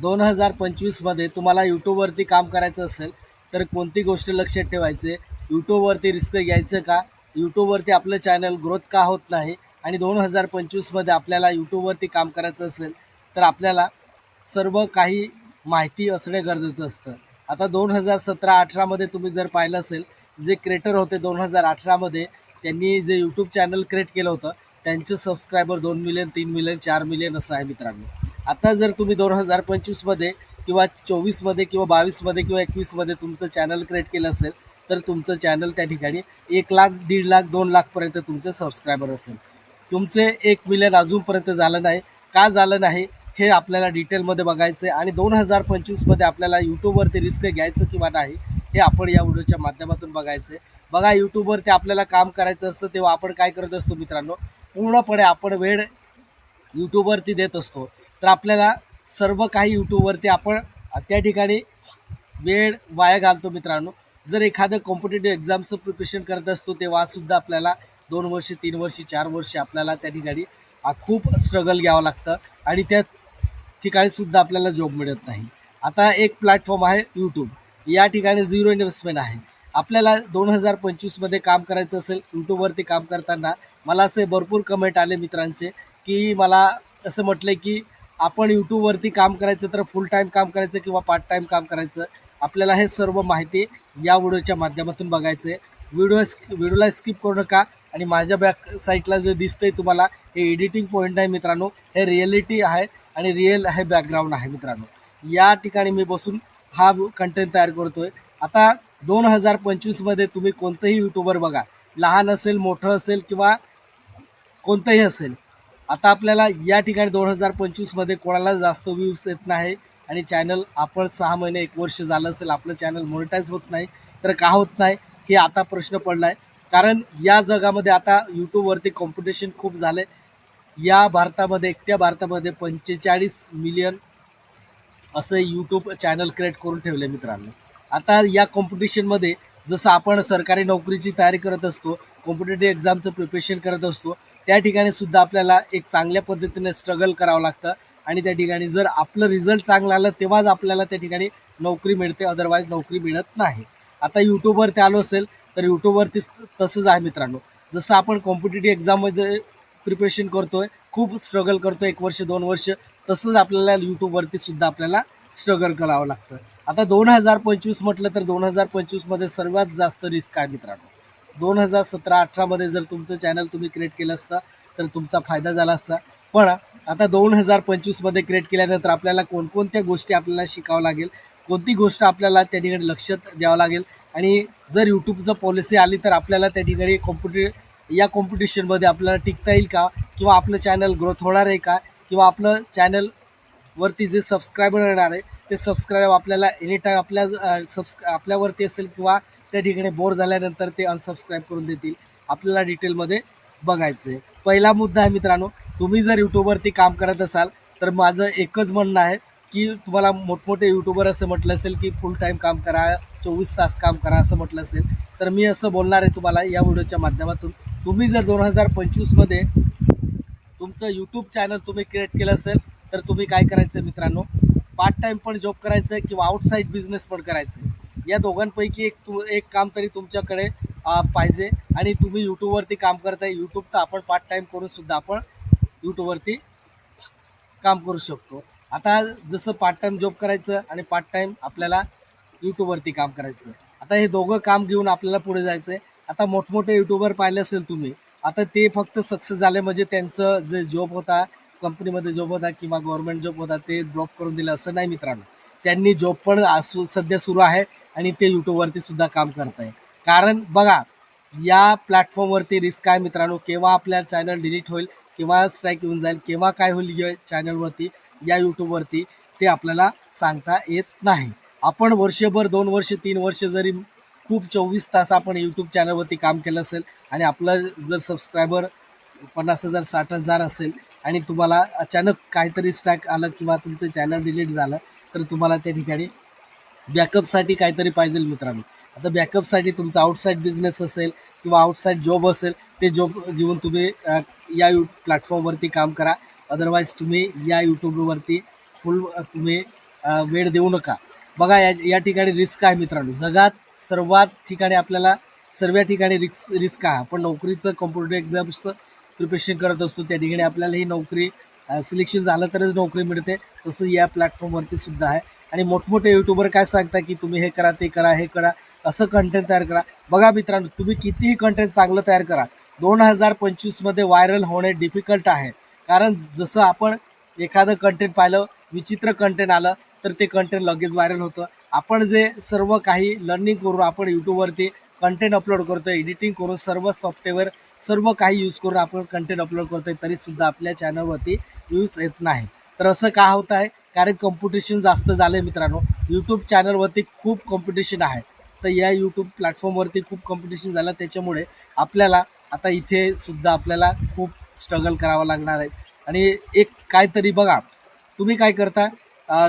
2025मध्ये तुम्हाला यूट्यूबवरती काम करायचं असेल तर कोणती गोष्ट लक्षात ठेवायचे, यूट्यूबवरती रिस्क घ्यायचं का, यूट्यूबवरती आपलं चॅनल ग्रोथ का होत नाही, आणि 2025मध्ये आपल्याला यूट्यूबवरती काम करायचं असेल तर आपल्याला सर्व काही माहिती असणे गरजेचं असतं. आता 2017-18मध्ये तुम्ही जर पाहिलं असेल, जे क्रिएटर होते 2018मध्ये, त्यांनी जे यूट्यूब चॅनल क्रिएट केलं होतं त्यांचे सबस्क्रायबर 2 मिलियन, 3 मिलियन, 4 मिलियन असं आहे मित्रांनो. आता जर तुम्ही 2025मध्ये किंवा 24मध्ये किंवा 22मध्ये किंवा 21मध्ये तुमचं चॅनल क्रिएट केलं असेल तर तुमचं चॅनल त्या ठिकाणी 1 लाख, 1.5 लाख, 2 लाखपर्यंत तुमचे सबस्क्रायबर असेल. तुमचे 1 मिलियन अजूनपर्यंत झालं नाही. का झालं नाही हे आपल्याला डिटेलमध्ये बघायचं आहे, आणि 2025मध्ये आपल्याला यूट्यूबवरती रिस्क घ्यायचं किंवा नाही हे आपण या व्हिडिओच्या माध्यमातून बघायचं आहे. बघा, यूट्यूबवरती आपल्याला काम करायचं असतं तेव्हा आपण काय करत असतो मित्रांनो, पूर्णपणे आपण वेळ यूट्यूबवरती देत असतो. तर आपल्याला सर्व काही यूट्यूबवरती आपण त्या ठिकाणी वेळ वाया घालतो मित्रांनो. जर एखादं कॉम्पिटेटिव्ह एक्झामचं प्रिपरेशन करत असतो तेव्हासुद्धा आपल्याला 2 वर्ष, 3 वर्ष, 4 वर्ष आपल्याला त्या ठिकाणी खूप स्ट्रगल घ्यावं लागतं, आणि त्या ठिकाणीसुद्धा आपल्याला जॉब मिळत नाही. आता एक प्लॅटफॉर्म आहे यूट्यूब. या ठिकाणी झिरो इन्व्हेस्टमेंट आहे. आपल्याला 2025मध्ये काम करायचं असेल यूट्यूबवरती काम करताना, मला असे भरपूर कमेंट आले मित्रांचे की मला असं म्हटलं की आपण यूट्यूबवरती काम करायचं तर फुल टाईम काम करायचं किंवा पार्ट टाईम काम करायचं. आपल्याला हे सर्व माहिती या व्हिडिओच्या माध्यमातून बघायचं आहे. व्हिडिओला स्किप करू नका. आणि माझ्या बॅक साईडला जे दिसतंय तुम्हाला, हे एडिटिंग पॉईंट आहे मित्रांनो, हे रिॲलिटी आहे आणि रिअल हे बॅकग्राऊंड आहे मित्रांनो. या ठिकाणी मी बसून हा कंटेंट तयार करतोय. आता 2025मध्ये तुम्ही कोणतंही यूट्यूबर बघा, लहान असेल, मोठं असेल किंवा कोणतंही असेल, आता आपल्याला या ठिकाणी 2025मध्ये कोणाला जास्त व्ह्यूज येत नाही, आणि चॅनल आपण 6 महिने, 1 वर्ष झालं असेल आपलं चॅनल मॉनिटाईज होत नाही. तर का होत नाही हे आता प्रश्न पडला आहे. कारण या जगामध्ये आता यूट्यूबवरती कॉम्पिटिशन खूप झालं आहे. या भारतामध्ये, एकट्या भारतामध्ये 45 मिलियन असं यूट्यूब चॅनल क्रिएट करून ठेवले मित्रांनो. आता या कॉम्पिटिशनमध्ये जसं आपण सरकारी नोकरीची तयारी करत असतो, कॉम्पिटेटिव्ह एक्झामचं प्रिपरेशन करत असतो, त्या ठिकाणी सुद्धा आपल्याला एक चांगल्या पद्धतीने स्ट्रगल करावं लागतं, आणि त्या ठिकाणी जर आपलं रिझल्ट चांगलं आलं तेव्हाच आपल्याला त्या ठिकाणी नोकरी मिळते, अदरवाईज नोकरी मिळत नाही. आता यूट्यूबवरती आलो असेल तर यूट्यूबवरती तसंच आहे मित्रांनो. जसं आपण कॉम्पिटेटिव्ह एक्झाममध्ये प्रिपरेशन करतो आहे, खूप स्ट्रगल करतो 1 वर्ष, 2 वर्ष, तसंच आपल्याला यूट्यूबवरती सुद्धा आपल्याला स्ट्रगल करावं लागतं. आता 2025 म्हटलं तर 2025मध्ये सर्वात जास्त रिस्क आहे मित्रांनो. 2017-18मध्ये जर तुमचं चॅनल तुम्ही क्रिएट केलं असतं तर तुमचा फायदा झाला असता. पण आता 2025मध्ये क्रिएट केल्यानंतर आपल्याला कोणकोणत्या गोष्टी आपल्याला शिकावं लागेल, कोणती गोष्ट आपल्याला त्या ठिकाणी लक्ष द्यावं लागेल, आणि जर यूट्यूबचं पॉलिसी आली तर आपल्याला त्या ठिकाणी या कॉम्पिटिशनमध्ये आपल्याला टिकता येईल का, किंवा आपलं चॅनल ग्रोथ होणार आहे का, किंवा आपलं चॅनलवरती जे सबस्क्रायबर येणार आहे ते सबस्क्राईब आपल्याला एनी टाईम आपल्यावरती असेल, किंवा त्या ठिकाणी बोर झाल्यानंतर ते अनसबस्क्राईब करून देतील. आपल्याला डिटेलमध्ये बघायचं आहे. पहिला मुद्दा आहे मित्रांनो, तुम्ही जर यूट्यूबवरती काम करत असाल तर माझं एकच म्हणणं आहे की तुम्हाला मोठमोठे यूट्यूबर असं म्हटलं असेल की फुल टाईम काम करा, 24 तास काम करा असं म्हटलं असेल, तर मी असं बोलणार आहे तुम्हाला या व्हिडिओच्या माध्यमातून. तुम्ही जर 2025मध्ये तुमचं यूट्यूब चॅनल तुम्ही क्रिएट केलं असेल तर तुम्ही काय करायचं मित्रांनो, पार्ट टाईम पण जॉब करायचं आहे किंवा आउटसाईड बिझनेस पण करायचं आहे. या दोघांपैकी एक काम तरी तुमच्याकडे पाहिजे. आणि तुम्ही यूट्यूबवरती काम करताय, यूट्यूब तर आपण पार्ट टाईम करूनसुद्धा आपण यूट्यूबवरती काम करू शकतो. आता जसं पार्ट टाईम जॉब करायचं आणि पार्ट टाईम आपल्याला यूट्यूबवरती काम करायचं, आता हे दोघं काम घेऊन आपल्याला पुढे जायचं आहे. आता मोठमोठे यूट्यूबर पाहिले असेल तुम्ही, आता ते फक्त सक्सेस झाले म्हणजे त्यांचं जे जॉब होता, कंपनीमध्ये जॉब होता किंवा गव्हर्नमेंट जॉब होता, ते ड्रॉप करून दिलं असं नाही मित्रांनो. त्यांनी जॉब पण सध्या सुरू आहे आणि ते यूट्यूबवरती सुद्धा काम करत आहे. कारण बघा, या प्लॅटफॉर्मवरती रिस्क आहे मित्रांनो. केव्हा आपल्या चॅनल डिलीट होईल, केव्हा स्ट्राईक येऊन जाईल, केव्हा काय होईल या चॅनलवरती, या यूट्यूबवरती, ते आपल्याला सांगता येत नाही. आपण वर्षभर, 2 वर्ष, 3 वर्ष जरी खूप 24 तास आपण यूट्यूब चॅनलवरती काम केलं असेल आणि आपलं जर सबस्क्रायबर 50,000, 60,000 असेल, आणि तुम्हाला अचानक काहीतरी स्ट्राईक आलं किंवा तुमचं चॅनल डिलीट झालं, तर तुम्हाला त्या ठिकाणी बॅकअपसाठी काहीतरी पाहिजे मित्रांनो. आता बॅकअपसाठी तुमचा आउटसाईड बिझनेस असेल किंवा आउटसाईड जॉब असेल, ते जॉब घेऊन तुम्ही या प्लॅटफॉर्मवरती काम करा. अदरवाईज तुम्ही या यूट्यूबवरती तुम्ही वेळ देऊ नका. बघा या ठिकाणी रिस्क आहे मित्रांनो. जगात सर्वात ठिकाणी आपल्याला सर्व ठिकाणी रिस्क आहे. आपण नोकरीचं कॉम्पिटिटिव्ह एक्झाम्सचं प्रिपरेशन करत असतो, त्या ठिकाणी आपल्याला ही नोकरी सिलेक्शन झालं तरच नोकरी मिळते. तसं या प्लॅटफॉर्मवरती सुद्धा आहे. आणि मोठमोठे यूट्यूबर काय सांगतात की तुम्ही हे करा, ते करा, हे करा, असं कंटेंट तयार करा. बघा मित्रांनो, तुम्ही कितीही कंटेंट चांगलं तयार करा, 2025मध्ये व्हायरल होणे डिफिकल्ट आहे. कारण जसं आपण एखादं कंटेंट पाहिलं, विचित्र कंटेंट आलं तर ते कंटेंट लगेच व्हायरल होतं. आपण जे सर्व काही लर्निंग करून आपण यूट्यूबवरती कंटेंट अपलोड करतो, एडिटिंग करून सर्व सॉफ्टवेअर सर्व काही यूज करून आपण कंटेंट अपलोड करतो आहे, तरीसुद्धा आपल्या चॅनलवरती व्ह्यूज येत नाही. तर असं का होत आहे? कारण कॉम्पिटिशन जास्त झालं आहे मित्रांनो. यूट्यूब चॅनलवरती खूप कॉम्पिटिशन आहे. तर या यूट्यूब प्लॅटफॉर्मवरती खूप कॉम्पिटिशन झालं, त्याच्यामुळे आपल्याला आता इथे सुद्धा आपल्याला खूप स्ट्रगल करावं लागणार आहे. आणि एक काहीतरी बघा, तुम्ही काय करता,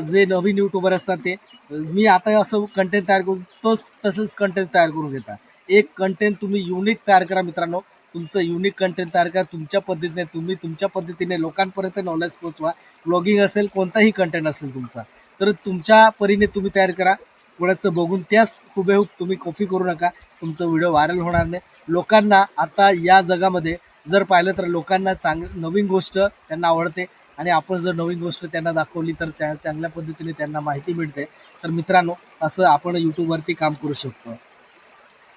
जे नवीन यूट्यूबर असतात ते, मी आता असं कंटेंट तयार करून तसंच कंटेंट तयार करून घेता. एक कंटेंट तुम्ही युनिक तयार करा मित्रांनो. तुमचं युनिक कंटेंट तयार करा तुमच्या पद्धतीने. तुम्ही तुमच्या पद्धतीने लोकांपर्यंत नॉलेज पोहोचवा. ब्लॉगिंग असेल, कोणताही कंटेंट असेल तुमचा, तर तुमच्या परीने तुम्ही तयार करा. कोणाचं बघून त्याच हुबेहूब तुम्ही कॉपी करू नका. तुमचं व्हिडिओ व्हायरल होणार नाही. लोकांना आता या जगामध्ये जर पाहिलं तर लोकांना नवीन गोष्ट त्यांना आवडते, आणि आपण जर नवीन गोष्ट त्यांना दाखवली तर चांगल्या पद्धतीने त्यांना माहिती मिळते. तर मित्रांनो, असं आपण यूट्यूबवरती काम करू शकतो.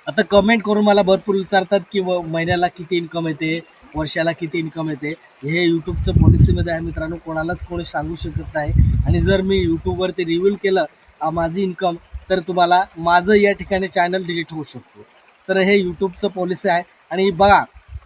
आता कमेंट करून मला भरपूर विचारतात की महिन्याला किती इन्कम येते, वर्षाला किती इन्कम येते. हे यूट्यूबचं पॉलिसीमध्ये आहे मित्रांनो, कोणी सांगू शकत नाही. आणि जर मी यूट्यूबवरती रिव्हील केलं माझी इन्कम, तर तुम्हाला माझं या ठिकाणी चॅनल डिलीट होऊ शकतो. तर हे यूट्यूबचं पॉलिसी आहे. आणि बघा,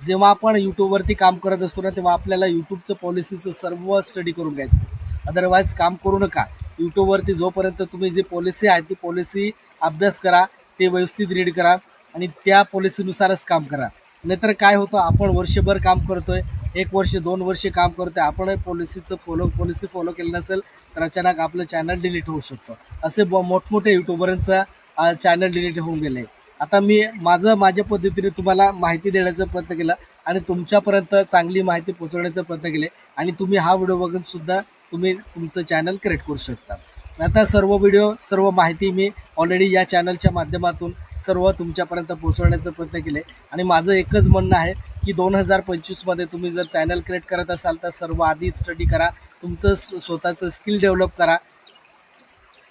जेव्हा आपण यूट्यूबवरती काम करत असतो ना, तेव्हा आपल्याला यूट्यूबचं पॉलिसीचं सर्व स्टडी करून घ्यायचं. अदरवाईज काम करू नका. यूट्यूबवरती जोपर्यंत तुम्ही जी पॉलिसी आहे ती पॉलिसी अभ्यास करा, ते व्यवस्थित रीड करा आणि त्या पॉलिसीनुसारच काम करा. नाहीतर काय होतं, आपण वर्षभर काम करतो आहे, 1 वर्ष 2 वर्षे काम करतो आहे, आपण पॉलिसी फॉलो केलं नसेल तर अचानक आपलं चॅनल डिलीट होऊ शकतं. असे मोठमोठे यूट्यूबरांचा चॅनल डिलीट होऊन गेले. आता मी माझ्या पद्धतीने तुम्हाला माहिती देण्याचा प्रयत्न केला आणि तुमच्यापर्यंत चांगली माहिती पोहोचवण्याचा प्रयत्न केले. आणि तुम्ही हा व्हिडिओ बघूनसुद्धा तुम्ही तुमचं चॅनल क्रिएट करू शकता. आता सर्व माहिती मी ऑलरेडी या चॅनलच्या माध्यमातून सर्व तुमच्यापर्यंत पोहोचवण्याचा प्रयत्न केले. आणि माझं एकच म्हणणं आहे की 2025मध्ये तुम्ही जर चॅनल क्रिएट करत असाल तर सर्व आधी स्टडी करा, तुमचं स्वतःचं स्किल डेव्हलप करा.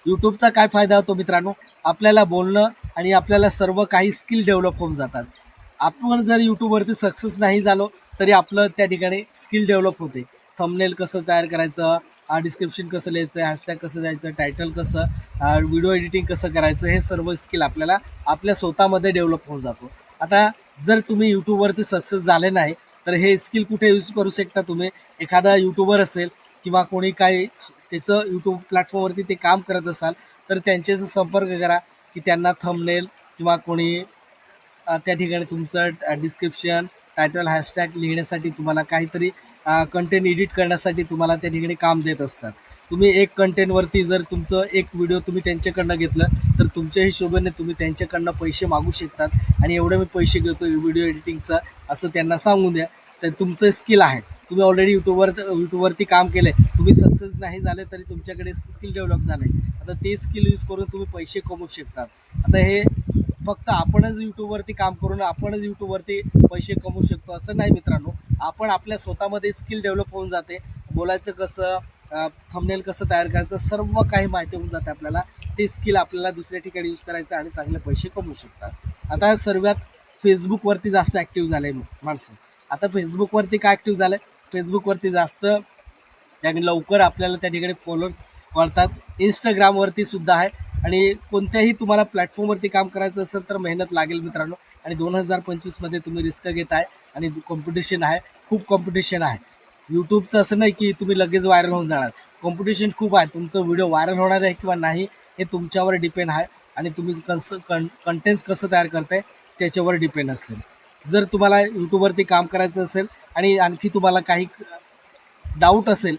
यूट्यूबचा काय फायदा होतो मित्रांनो, आपल्याला बोलणं आणि आपल्याला सर्व काही स्किल डेव्हलप होऊन जातात. आपण जर यूट्यूबवरती सक्सेस नाही झालो तरी आपलं त्या ठिकाणी स्किल डेव्हलप होते. थंबनेल कसं तयार करायचं, डिस्क्रिप्शन कसं लिहायचं, हॅशटॅग कसं द्यायचं, टायटल कसं, व्हिडिओ एडिटिंग कसं करायचं, हे सर्व स्किल आपल्याला आपल्या स्वतःमध्ये डेव्हलप होऊन जातो. आता जर तुम्ही यूट्यूबवरती सक्सेस झाले नाही तर हे स्किल कुठे यूज करू शकता तुम्ही? एखादा यूट्यूबर असेल किंवा कोणी काही त्याचं यूट्यूब प्लॅटफॉर्मवरती ते काम करत असाल तर त्यांच्याशी संपर्क करा की त्यांना थंबनेल किंवा कोणी त्या ठिकाणी तुमचं डिस्क्रिप्शन, टायटल, हॅशटॅग लिहिण्यासाठी तुम्हाला काहीतरी कंटेंट एडिट करण्यासाठी तुम्हाला त्या ठिकाणी काम देत असतात. तुम्ही एक कंटेंटवरती जर तुमचं एक व्हिडिओ तुम्ही त्यांच्याकडनं घेतलं तर तुमच्या हिशोबाने तुम्ही त्यांच्याकडनं पैसे मागू शकतात. आणि एवढे मी पैसे घेतो व्हिडिओ एडिटिंगचं असं त्यांना सांगून द्या. तर तुमचं स्किल आहे, तुम्ही ऑलरेडी यूट्यूबवरती काम केलं आहे, तुम्ही सक्सेस नाही झाले तरी तुमच्याकडे स्किल डेव्हलप झालं आहे. आता ते स्किल यूज करून तुम्ही पैसे कमवू शकतात. आता हे फक्त आपणच यूट्यूबवरती काम करून आपणच यूट्यूबवरती पैसे कमवू शकतो असं नाही मित्रांनो. आपण आपल्या स्वतःमध्ये स्किल डेव्हलप होऊन जाते. बोलायचं कसं, थंबनेल कसं तयार करायचं, सर्व काही माहिती होऊन जाते आपल्याला. ते स्किल आपल्याला दुसऱ्या ठिकाणी यूज करायचं आणि चांगले पैसे कमवू शकतात. आता सर्वात फेसबुकवरती जास्त ॲक्टिव्ह झालं आहे माणसं. आता फेसबुकवरती काय ॲक्टिव्ह झालं आहे, फेसबुकवरती जास्त त्याने लवकर आपल्याला त्या ठिकाणी फॉलोअर्स वाढतात. इंस्टाग्रामवरती सुद्धा आहे. आणि कोणत्याही तुम्हाला प्लॅटफॉर्मवरती काम करायचं असेल तर मेहनत लागेल मित्रांनो. आणि 2025मध्ये तुम्ही रिस्क घेत आहे आणि कॉम्पिटिशन आहे, खूप कॉम्पिटिशन आहे. यूट्यूबचं असं नाही की तुम्ही लगेच व्हायरल होऊन जाणार, कॉम्पिटिशन खूप आहे. तुमचं व्हिडिओ व्हायरल होणार आहे किंवा नाही हे तुमच्यावर डिपेंड आहे. आणि तुम्ही कंटेंट्स कसं तयार करताय त्याच्यावर डिपेंड असेल. जर तुम्हाला यूट्यूबवरती काम करायचं असेल आणि आणखी तुम्हाला काही डाऊट असेल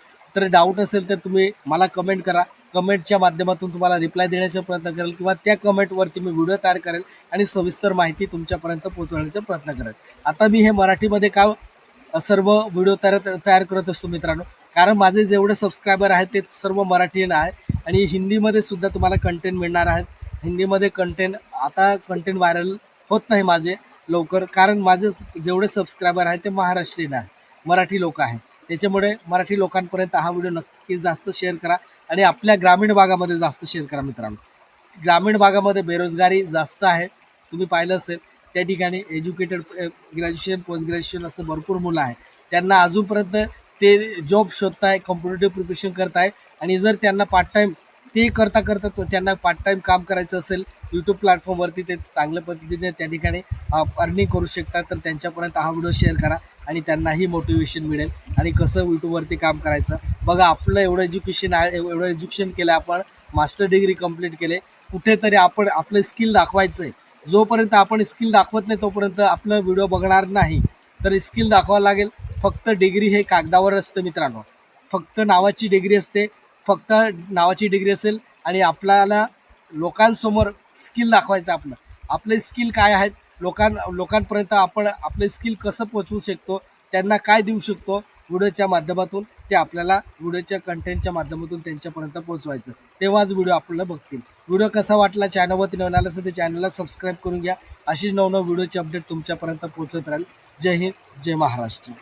तर तुम्ही मला कमेंट करा. कमेंटच्या माध्यमातून तुम्हाला रिप्लाय देण्याचा प्रयत्न करेल किंवा त्या कमेंटवरती मी व्हिडिओ तयार करेल आणि सविस्तर माहिती तुमच्यापर्यंत पोहोचवण्याचा प्रयत्न करेल. आता मी हे मराठीमध्ये का सर्व व्हिडिओ तयार करत असतो मित्रांनो. कारण माझे जेवढे सबस्क्रायबर आहेत ते सर्व मराठीयन आहे आणि हिंदीमध्ये सुद्धा तुम्हाला कंटेंट मिळणार आहेत. हिंदीमध्ये आता कंटेंट व्हायरल होत नाही माझे लवकर, कारण माझे जेवढे सबस्क्रायबर आहेत ते महाराष्ट्रीयन आहे, मराठी लोक आहेत. त्याच्यामुळे मराठी लोकांपर्यंत हा व्हिडिओ नक्कीच जास्त शेअर करा आणि आपल्या ग्रामीण भागामध्ये जास्त शेअर करा मित्रांनो. ग्रामीण भागामध्ये बेरोजगारी जास्त आहे, तुम्ही पाहिलं असेल. त्या ठिकाणी एज्युकेटेड ग्रॅज्युएशन पोस्ट ग्रॅज्युएशन असं भरपूर मुलं आहे, त्यांना अजूनपर्यंत ते जॉब शोधताय, कॉम्पिटेटिव्ह प्रिपरेशन करताय आणि जर त्यांना पार्ट टाईम ते करता त्यांना पार्ट टाईम काम करायचं असेल यूट्यूब प्लॅटफॉर्मवरती, ते चांगल्या पद्धतीने त्या ठिकाणी अर्निंग करू शकतात. तर त्यांच्यापर्यंत हा व्हिडिओ शेअर करा आणि त्यांनाही मोटिवेशन मिळेल आणि कसं यूट्यूबवरती काम करायचं. बघा, आपलं एवढं एज्युकेशन आहे, एवढं एज्युकेशन केलं, आपण मास्टर डिग्री कंप्लीट केले, कुठेतरी आपण आपलं स्किल दाखवायचं आहे. जोपर्यंत आपण स्किल दाखवत नाही तोपर्यंत आपलं व्हिडिओ बघणार नाही. तर स्किल दाखवावं लागेल. फक्त डिग्री हे कागदावर असतं मित्रांनो, फक्त नावाची डिग्री असते. फक्त नावाची डिग्री असेल आणि आपल्याला लोकांसमोर स्किल दाखवायचं. आपले स्किल काय आहेत, लोकांपर्यंत आपण आपले स्किल कसं पोचवू शकतो, त्यांना काय देऊ शकतो व्हिडिओच्या माध्यमातून, ते आपल्याला व्हिडिओच्या कंटेंटच्या माध्यमातून त्यांच्यापर्यंत पोचवायचं. तेव्हाच व्हिडिओ आपल्याला बघतील. व्हिडिओ कसा वाटला, चॅनलवरती नवीन आलं असेल तर चॅनलला सबस्क्राईब करून घ्या. अशी नवनवीन व्हिडिओची अपडेट तुमच्यापर्यंत पोहोचत राहील. जय हिंद, जय महाराष्ट्र.